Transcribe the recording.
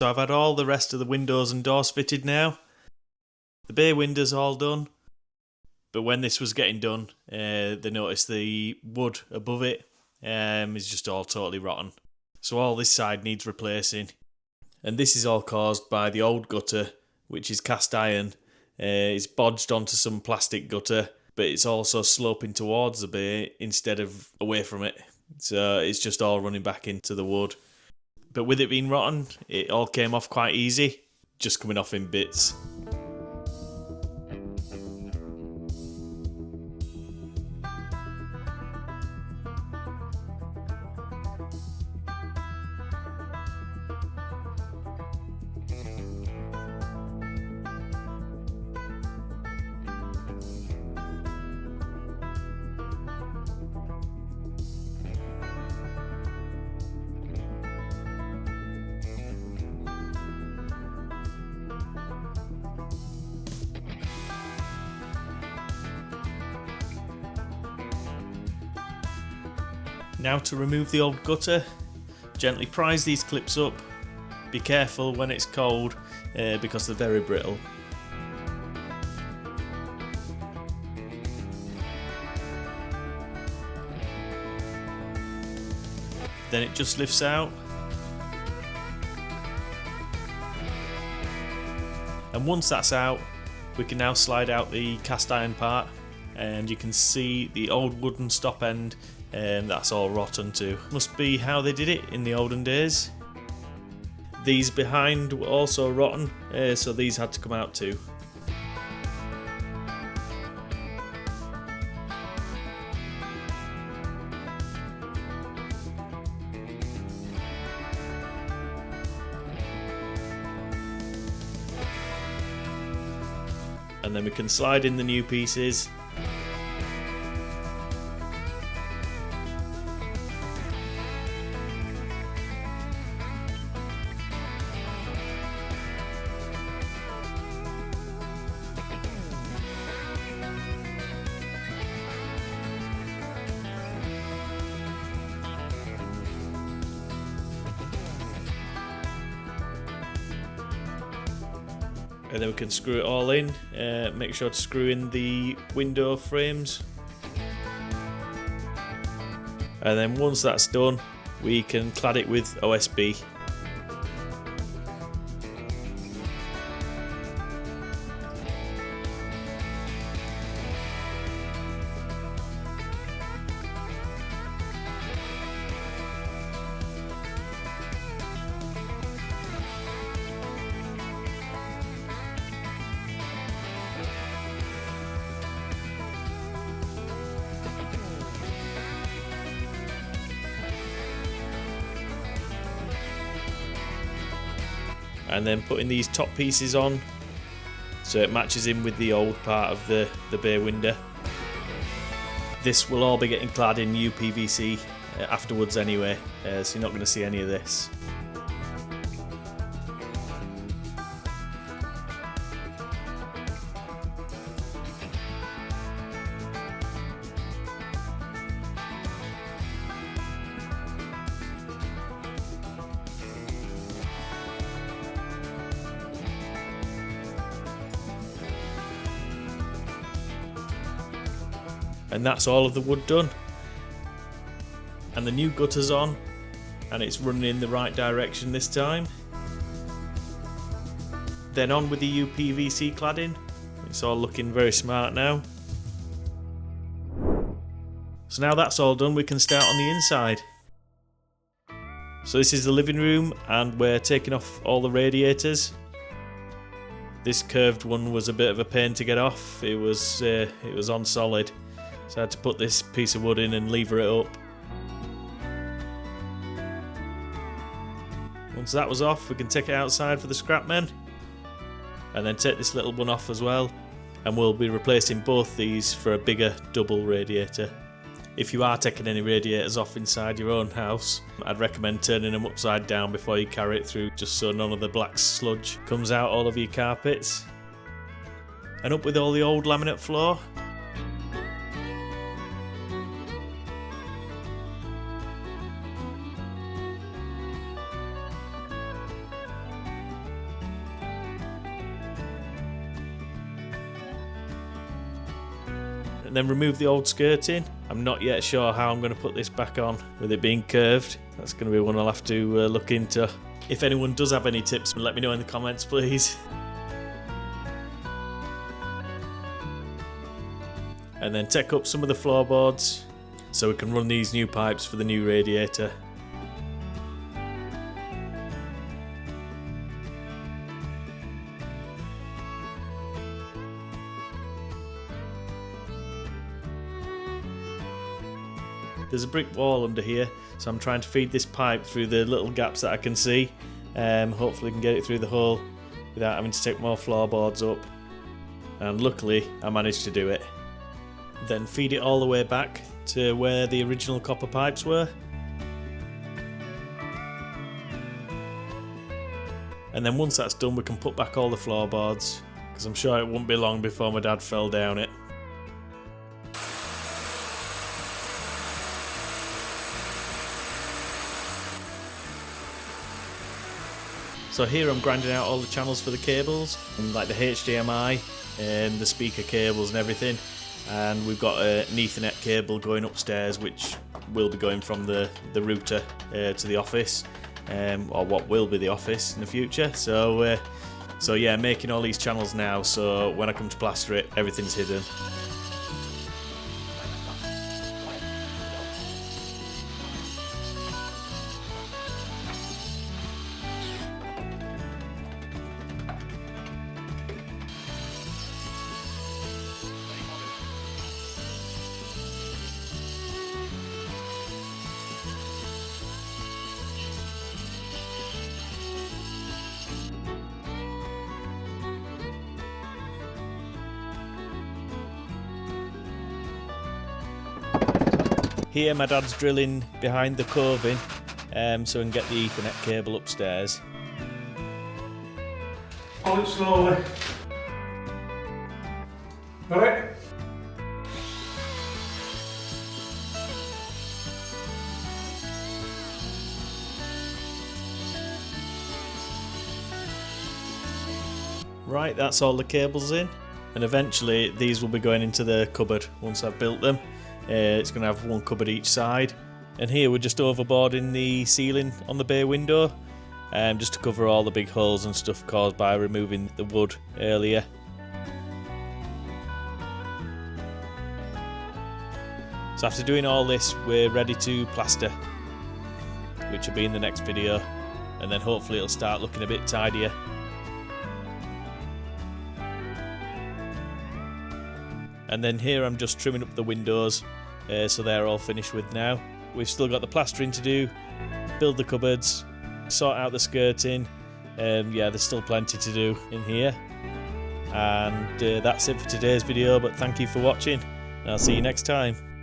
So I've had all the rest of the windows and doors fitted now. The bay window's all done. But when this was getting done, they noticed the wood above it is just all totally rotten. So all this side needs replacing. And this is all caused by the old gutter, which is cast iron. It's bodged onto some plastic gutter, but it's also sloping towards the bay instead of away from it. So it's just all running back into the wood. But with it being rotten, it all came off quite easy, just coming off in bits. Now to remove the old gutter, gently prise these clips up. Be careful when it's cold because they're very brittle. Then it just lifts out. And once that's out, we can now slide out the cast iron part, and you can see the old wooden stop end, and that's all rotten too. Must be how they did it in the olden days. These behind were also rotten, so these had to come out too. And then we can slide in the new pieces. And then we can screw it all in. Make sure to screw in the window frames. And then once that's done, we can clad it with OSB. And then putting these top pieces on so it matches in with the old part of the bay window. This will all be getting clad in new PVC afterwards anyway, so you're not going to see any of this. And that's all of the wood done. And the new gutter's on, and it's running in the right direction this time. Then on with the UPVC cladding. It's all looking very smart now. So now that's all done, we can start on the inside. So this is the living room, and we're taking off all the radiators. This curved one was a bit of a pain to get off. It was on solid. So I had to put this piece of wood in and lever it up. Once that was off, we can take it outside for the scrap men. And then take this little one off as well. And we'll be replacing both these for a bigger double radiator. If you are taking any radiators off inside your own house, I'd recommend turning them upside down before you carry it through, just so none of the black sludge comes out all over your carpets. And up with all the old laminate floor. and then remove the old skirting. I'm not yet sure how I'm going to put this back on with it being curved. That's going to be one I'll have to look into. If anyone does have any tips, let me know in the comments, please. And then take up some of the floorboards so we can run these new pipes for the new radiator. There's a brick wall under here, so I'm trying to feed this pipe through the little gaps that I can see. Hopefully I can get it through the hole without having to take more floorboards up. And luckily I managed to do it. Then feed it all the way back to where the original copper pipes were. And then once that's done, we can put back all the floorboards, because I'm sure it won't be long before my dad fell down it. So here I'm grinding out all the channels for the cables, like the HDMI and the speaker cables and everything. And we've got an Ethernet cable going upstairs, which will be going from the router to the office, or what will be the office in the future. So yeah, making all these channels now, so when I come to plaster it, everything's hidden. Here my dad's drilling behind the coving so we can get the Ethernet cable upstairs. Hold it slowly. Got it? Right, that's all the cables in, and eventually these will be going into the cupboard once I've built them. It's going to have one cupboard each side, and here we're just overboarding the ceiling on the bay window, just to cover all the big holes and stuff caused by removing the wood earlier. So after doing all this, we're ready to plaster, which will be in the next video, and then hopefully it'll start looking a bit tidier. And then here I'm just trimming up the windows, so they're all finished with now. We've still got the plastering to do, build the cupboards, sort out the skirting. Yeah, there's still plenty to do in here. And that's it for today's video, but thank you for watching, and I'll see you next time.